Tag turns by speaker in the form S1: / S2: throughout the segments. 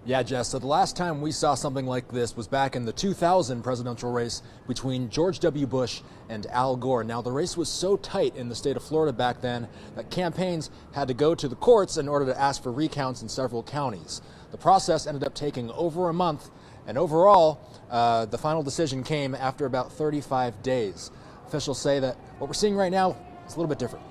S1: Yeah, Jess, so the last time we saw something like this was back in the 2000 presidential race between George W. Bush and Al Gore. Now, the race was so tight in the state of Florida back then that campaigns had to go to the courts in order to ask for recounts in several counties. The process ended up taking over a month, and overall, the final decision came after about 35 days. Officials say that what we're seeing right now is a little bit different.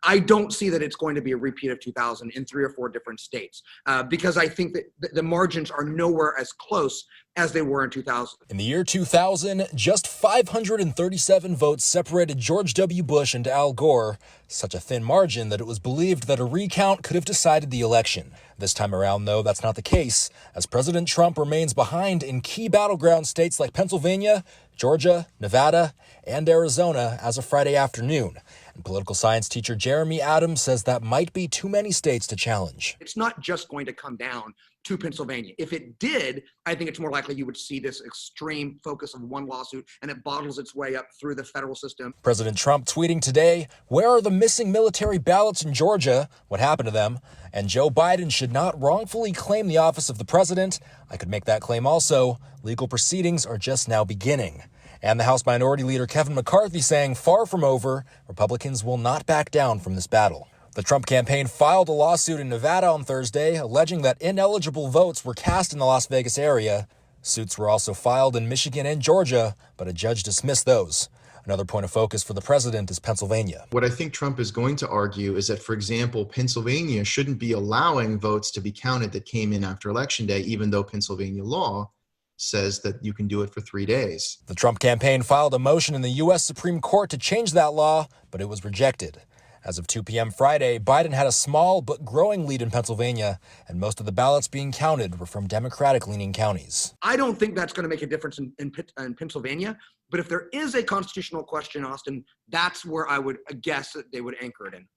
S2: I don't see that it's going to be a repeat of 2000 in 3 or 4 different states because I think that the margins are nowhere as close as they were in 2000.
S1: In the year 2000, just 537 votes separated George W. Bush and Al Gore, such a thin margin that it was believed that a recount could have decided the election. This time around, though, that's not the case, as President Trump remains behind in key battleground states like Pennsylvania, Georgia, Nevada, and Arizona as of Friday afternoon. And political science teacher Jeremy Adams says that might be too many states to challenge.
S2: It's not just going to come down to Pennsylvania. If it did, I think it's more likely you would see this extreme focus of one lawsuit and it bottles its way up through the federal system.
S1: President Trump tweeting today, "Where are the missing military ballots in Georgia? What happened to them? And Joe Biden should not wrongfully claim the office of the president. I could make that claim also. Legal proceedings are just now beginning." And the House Minority Leader Kevin McCarthy saying, far from over, Republicans will not back down from this battle. The Trump campaign filed a lawsuit in Nevada on Thursday, alleging that ineligible votes were cast in the Las Vegas area. Suits were also filed in Michigan and Georgia, but a judge dismissed those. Another point of focus for the president is Pennsylvania.
S3: What I think Trump is going to argue is that, for example, Pennsylvania shouldn't be allowing votes to be counted that came in after Election Day, even though Pennsylvania law says that you can do it for 3 days.
S1: The Trump campaign filed a motion in the U.S. Supreme Court to change that law, but it was rejected. As of 2 p.m. Friday, Biden had a small but growing lead in Pennsylvania, and most of the ballots being counted were from Democratic-leaning counties.
S2: I don't think that's going to make a difference in Pennsylvania, but if there is a constitutional question, Austin, that's where I would guess that they would anchor it in.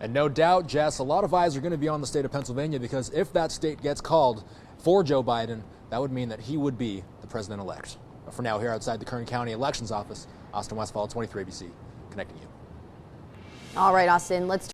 S1: And no doubt, Jess, a lot of eyes are going to be on the state of Pennsylvania because if that state gets called for Joe Biden, that would mean that he would be the president-elect. But for now, here outside the Kern County Elections Office, Austin Westfall, 23 ABC, connecting you.
S4: All right, Austin, let's